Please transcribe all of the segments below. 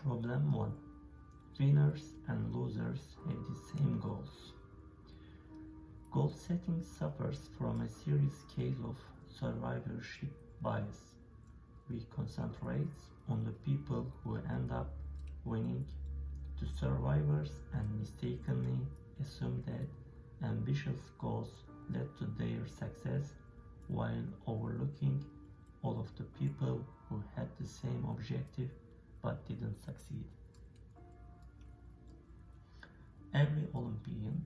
Problem 1. Winners and losers have the same goals. Goal setting suffers from a serious case of survivorship bias. We concentrate on the people who end up winning, the survivors, and mistakenly assume that ambitious goals led to their success while overlooking all of the people who had the same objective but didn't succeed. Every Olympian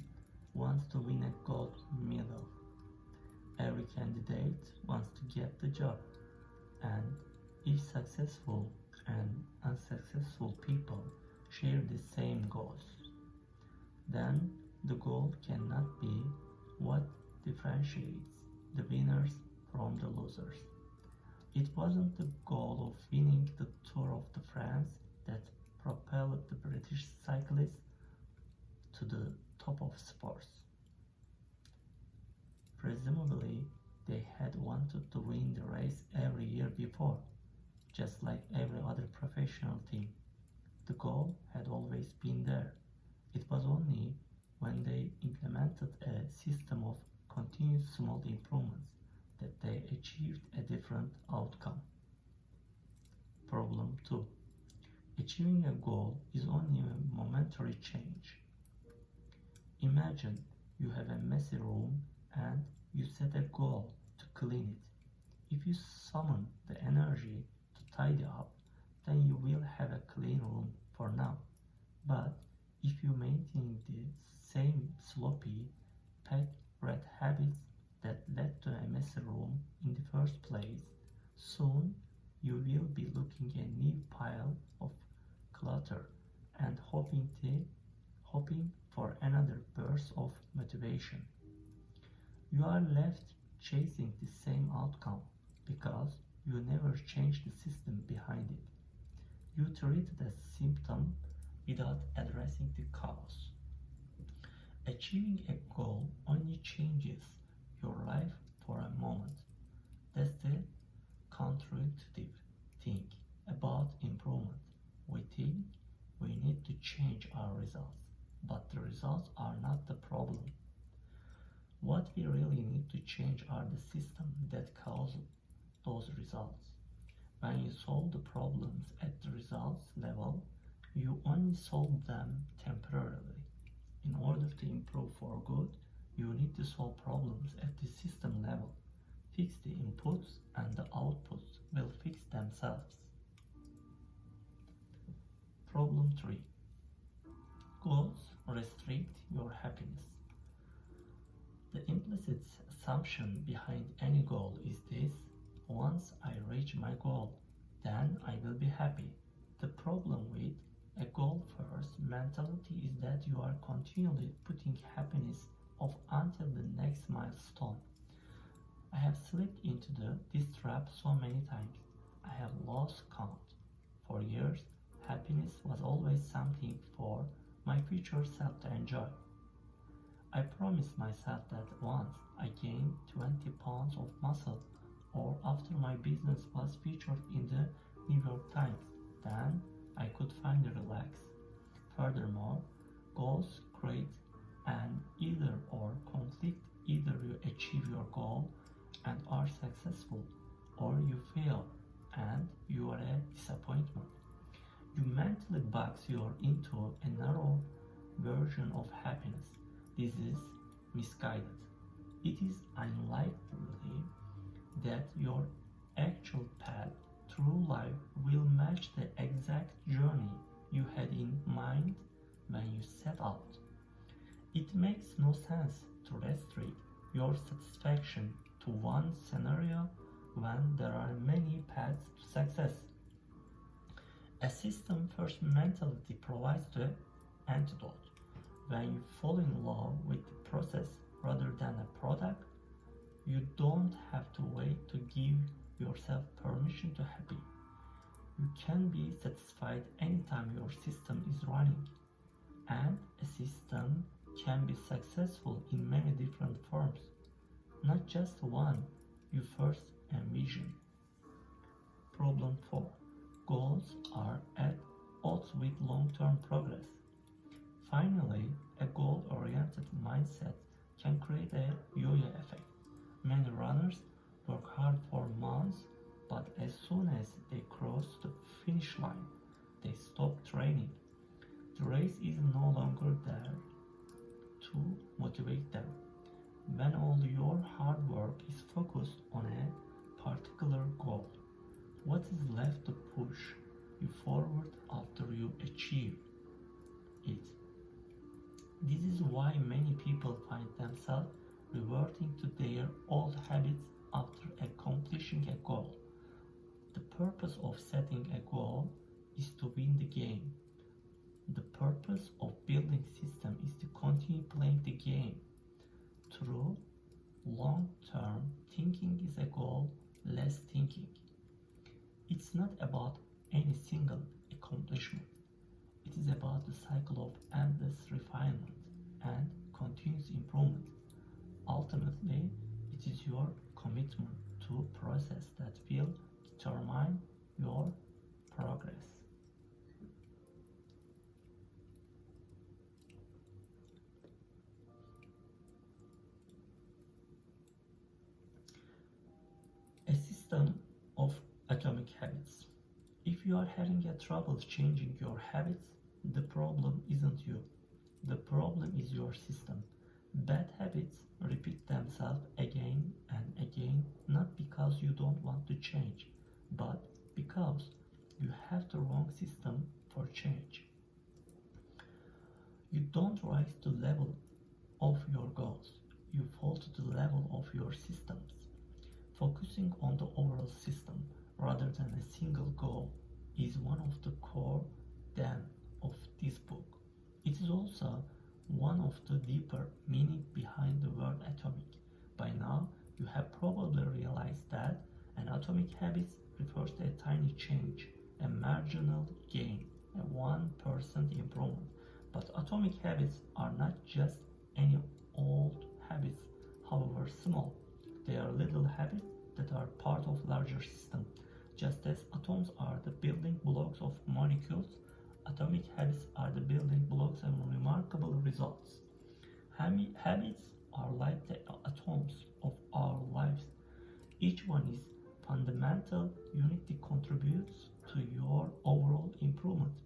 wants to win a gold medal. Every candidate wants to get the job. And if successful and unsuccessful people share the same goals, then the goal cannot be what differentiates the winners from the losers. It wasn't the goal of winning the Tour of France that propelled the British cyclists to the top of sports. Presumably, they had wanted to win the race every year before, just like every other professional team. The goal had always been there. It was only when they implemented a system of continuous small improvements that they achieved a different outcome. Problem 2. Achieving a goal is only a momentary change. Imagine you have a messy room and you set a goal to clean it. If you summon the energy to tidy up, then you will have a clean room for now. But if you maintain the same sloppy, packed rat habits that led to a messy room in the first place, soon you will be looking at a new pile of clutter and hoping for another burst of motivation. You are left chasing the same outcome because you never changed the system behind it. You treat the symptom without addressing the cause. Achieving a goal only changes your life for a moment. That's the counterintuitive thing about improvement. We think we need to change our results, but the results are not the problem. What we really need to change are the systems that cause those results. When you solve the problems at the results level, you only solve them temporarily. In order to improve for good, you need to solve problems at the system level. Fix the inputs and the outputs will fix themselves. Problem 3. Goals restrict your happiness. The implicit assumption behind any goal is this: once I reach my goal, then I will be happy. The problem with a goal first mentality is that you are continually putting happiness off until the next milestone. I have slipped into this trap so many times. I have lost count. For years, happiness was always something for my future self to enjoy. I promised myself that once I gained 20 pounds of muscle, or after my business was featured in the New York Times, then I could finally relax. Furthermore, goals create an either or conflict. Either you achieve your goal and are successful, or you fail and you are a disappointment. You mentally box yourself into a narrow version of happiness. This is misguided. It is unlikely that your actual path through life will match the exact journey you had in mind when you set out. It makes no sense to restrict your satisfaction to one scenario when there are many paths to success. A system-first mentality provides the antidote. When you fall in love with the process rather than a product, you don't have to wait to give yourself permission to happy. You can be satisfied anytime your system is running. And a system can be successful in many different forms, not just one you first envision. Problem 4. Goals are at odds with long-term progress. Finally, a goal-oriented mindset can create a yo-yo effect. Many runners work hard for months, but as soon as they cross the finish line, they stop training. The race is no longer there to motivate them. When all your hard work is focused on a particular goal, what is left to push you forward after you achieve it? This is why many people find themselves reverting to their old habits after accomplishing a goal. The purpose of setting a goal is to win the game. The purpose of building system is to continue playing the game. True long-term thinking is a goal-less thinking. It's not about any single accomplishment. It is about the cycle of endless refinement and continuous improvement. Ultimately, it is your commitment to a process that will determine your progress. A system of atomic habits. If you are having a trouble changing your habits, the problem isn't you. The problem is your system. Bad habits repeat themselves again and again, not because you don't want to change, but because you have the wrong system for change. You don't rise to the level of your goals, you fall to the level of your systems. Focusing on the overall system rather than a single goal is one of the core themes of this book. It is also one of the deeper meaning behind the word atomic. By now, you have probably realized that an atomic habit refers to a tiny change, a marginal gain, a 1% improvement. But atomic habits are not just any old habits, however small. They are little habits that are part of larger system. Just as atoms are the building blocks of molecules, atomic habits are the building blocks of remarkable results. Habits are like the atoms of our lives. Each one is fundamental unit that contributes to your overall improvement.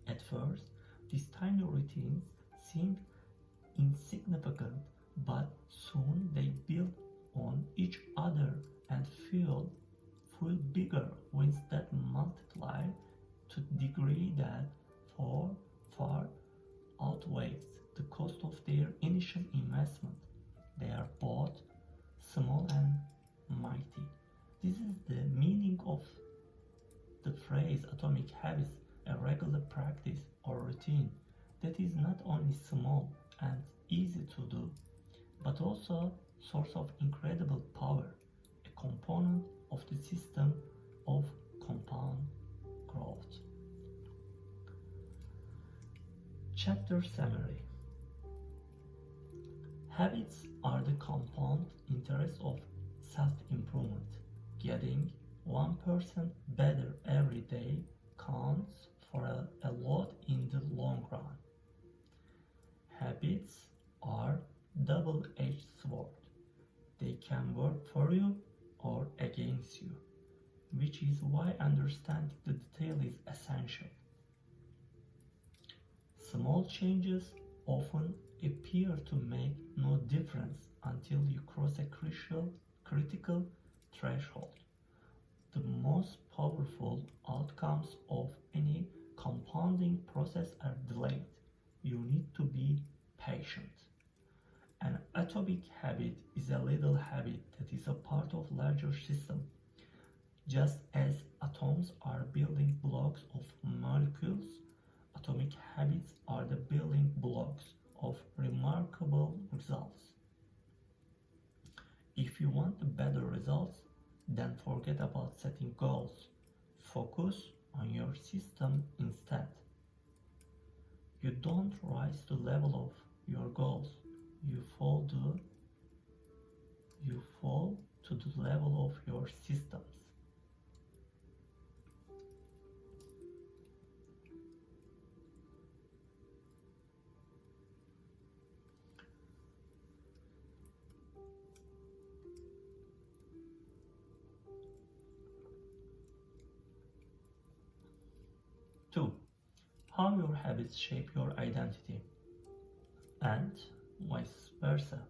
At first, these tiny routines seem insignificant, but soon they build on each other and feel bigger wins that multiply to the degree that far outweighs the cost of their initial investment. They are both small and mighty. This is the meaning of the phrase atomic habits, a regular practice or routine that is not only small and easy to do, but also source of incredible power, a component of the system of compound growth. Chapter summary. Habits are the compound interest of self-improvement. Getting 1% better every day counts for a lot in the long run. Habits are double-edged sword. They can work for you or against you, which is why understanding the detail is essential. Small changes often appear to make no difference until you cross a critical threshold. The most powerful outcomes of any compounding process are delayed. You need to be patient. An atomic habit is a little habit that is a part of larger system. Just as atoms are building blocks of molecules, atomic habits are the building blocks of remarkable results. If you want better results, then forget about setting goals. Focus on your system instead. You don't rise to the level of your goals. You fall to the level of your systems. 2. How your habits shape your identity, and vice versa.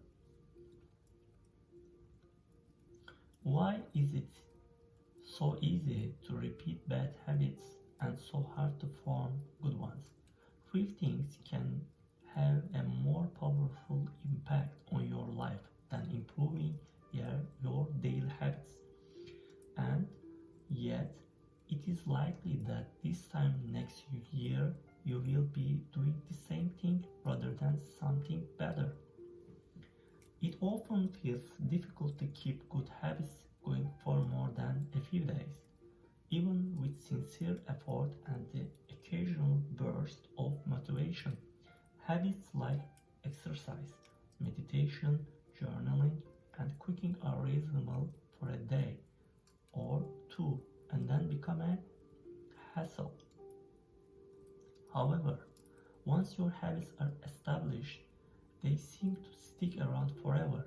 Why is it so easy to repeat bad habits and so hard to form good ones? 3 things can have a more powerful impact on your life than improving your daily habits. And yet, it is likely that this time next year you will be doing the same thing rather than something better. It often feels difficult to keep good habits going for more than a few days, even with sincere effort and the occasional burst of motivation. Habits like exercise, meditation, journaling, and cooking are reasonable for a day or two and then become a hassle. However, once your habits are established, they seem to stick around forever,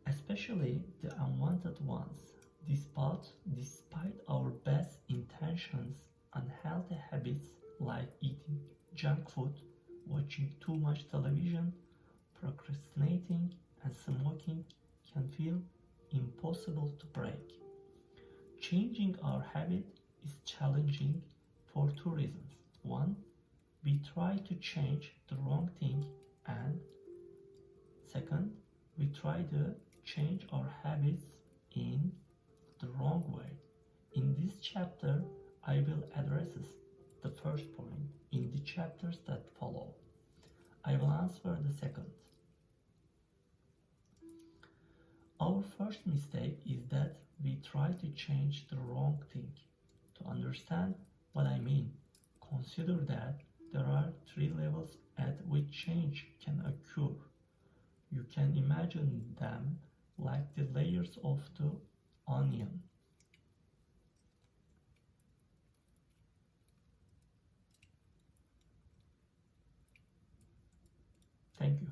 especially the unwanted ones. Despite our best intentions, unhealthy habits like eating junk food, watching too much television, procrastinating, and smoking can feel impossible to break. Changing our habit is challenging for 2 reasons. 1. We try to change the wrong thing, and second, we try to change our habits in the wrong way. In this chapter, I will address the first point. In the chapters that follow, I will answer the second. Our first mistake is that we try to change the wrong thing. To understand what I mean, consider that there are 3 levels at which change can occur. You can imagine them like the layers of the onion. Thank you.